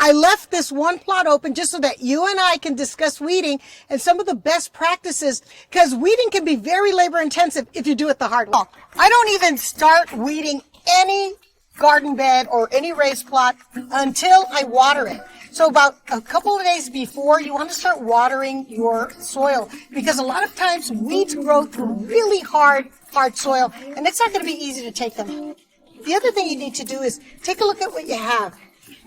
I left this one plot open just so that you and I can discuss weeding and some of the best practices, because weeding can be very labor intensive if you do it the hard way. I don't even start weeding any garden bed or any raised plot until I water it. So about a couple of days before, you want to start watering your soil, because a lot of times weeds grow through really hard soil, and it's not going to be easy to take them out. The other thing you need to do is take a look at what you have.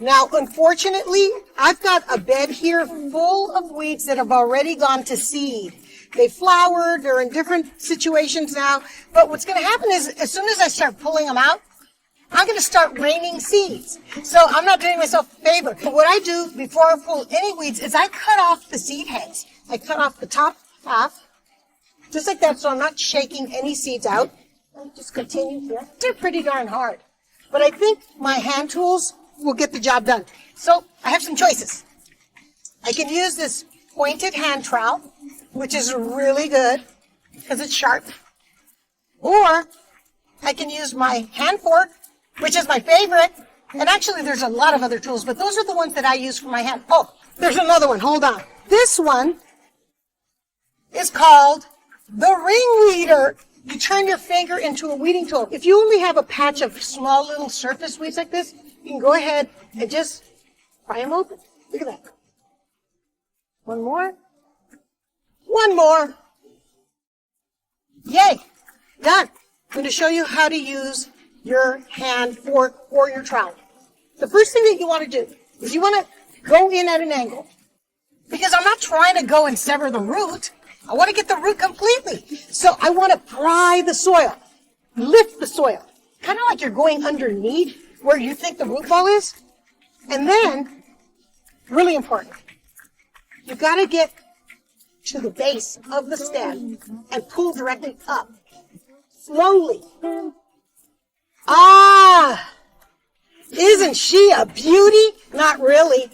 Now, unfortunately, I've got a bed here full of weeds that have already gone to seed. They flowered, they're in different situations now, but what's going to happen is as soon as I start pulling them out, I'm going to start raining seeds. So I'm not doing myself a favor. But what I do before I pull any weeds is I cut off the seed heads. I cut off the top half, just like that, so I'm not shaking any seeds out. I'll just continue here. They're pretty darn hard. But I think my hand tools will get the job done. So I have some choices. I can use this pointed hand trowel, which is really good because it's sharp. Or I can use my hand fork, which is my favorite. And actually, there's a lot of other tools, but those are the ones that I use for my hand. Oh, there's another one. Hold on. This one is called the ring weeder. You turn your finger into a weeding tool. If you only have a patch of small little surface weeds like this, you can go ahead and just pry them open. Look at that. One more. One more. Yay. Done. I'm going to show you how to use your hand fork or your trowel. The first thing that you want to do is you want to go in at an angle, because I'm not trying to go and sever the root. I want to get the root completely. So I want to pry the soil, lift the soil, kind of like you're going underneath where you think the root ball is. And then, really important, you've got to get to the base of the stem and pull directly up, slowly. Ah, isn't she a beauty? Not really.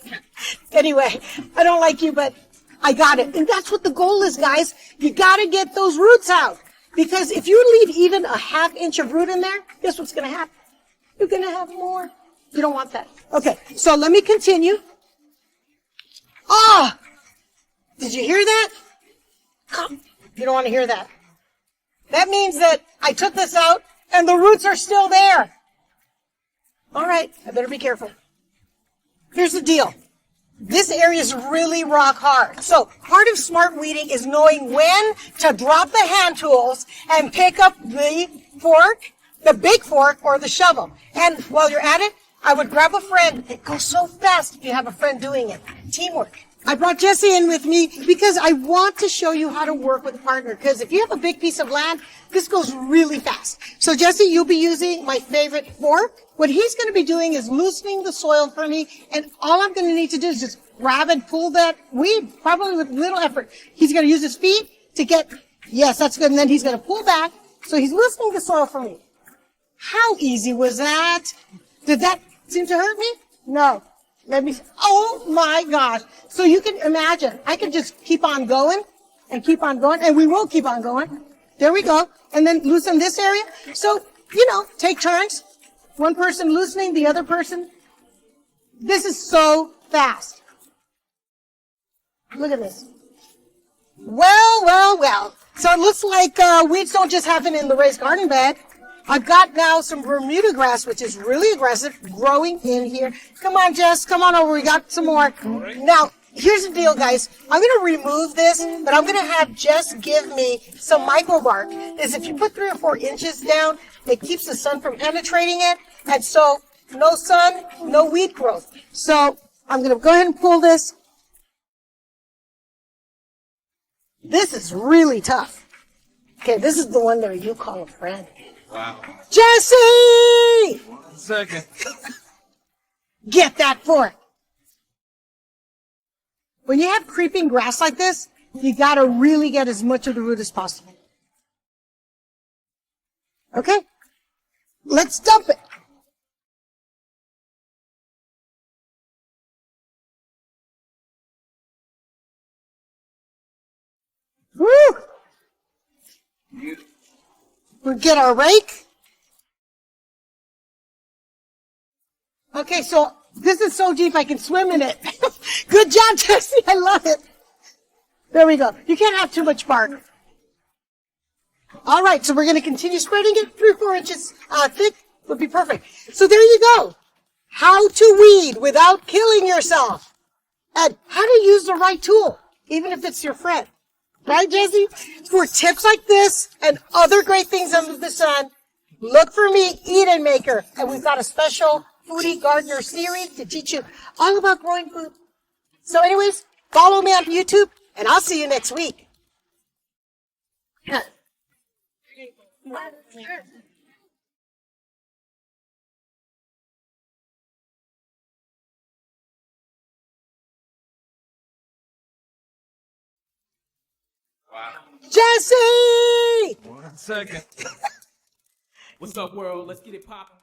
Anyway, I don't like you, but I got it. And that's what the goal is, guys. You got to get those roots out. Because if you leave even a half inch of root in there, guess what's going to happen? You're going to have more. You don't want that. Okay, so let me continue. Ah, did you hear that? You don't want to hear that. That means that I took this out and the roots are still there. All right, I better be careful. Here's the deal. This area is really rock hard. So part of smart weeding is knowing when to drop the hand tools and pick up the fork, the big fork, or the shovel. And while you're at it, I would grab a friend. It goes so fast if you have a friend doing it. Teamwork. I brought Jesse in with me because I want to show you how to work with a partner. Because if you have a big piece of land, this goes really fast. So Jesse, you'll be using my favorite fork. What he's going to be doing is loosening the soil for me. And all I'm going to need to do is just grab and pull that weed, probably with little effort. He's going to use his feet to get, yes, that's good. And then he's going to pull back. So he's loosening the soil for me. How easy was that? Did that seem to hurt me? No. Let me, oh my gosh. So you can imagine, I can just keep on going and keep on going, and we will keep on going. There we go. And then loosen this area. So, you know, take turns. One person loosening, the other person. This is so fast. Look at this. Well. So it looks like weeds don't just happen in the raised garden bed. I've got now some Bermuda grass, which is really aggressive, growing in here. Come on, Jess. Come on over. We got some more. Now, here's the deal, guys. I'm going to remove this, but I'm going to have Jess give me some micro bark. Is if you put 3 or 4 inches down, it keeps the sun from penetrating it. And so, no sun, no weed growth. So, I'm going to go ahead and pull this. This is really tough. Okay, this is the one that you call a friend. Wow. Jesse! 1 second. Get that fork. When you have creeping grass like this, you gotta really get as much of the root as possible. Okay? Let's dump it. Woo! We'll get our rake. Okay, so This is so deep I can swim in it. Good job, Jesse. I love it. There we go. You can't have too much bark. All right, so we're going to continue spreading it 3 or 4 inches thick. Would be perfect. So there you go. How to weed without killing yourself. And how to use the right tool, even if it's your friend. Right, Jesse? For tips like this and other great things under the sun, look for me, EdenMaker. And we've got a special Foodie Gardener series to teach you all about growing food. So anyways, follow me on YouTube, and I'll see you next week. Wow. Jesse! 1 second. What's up, world? Let's get it popping.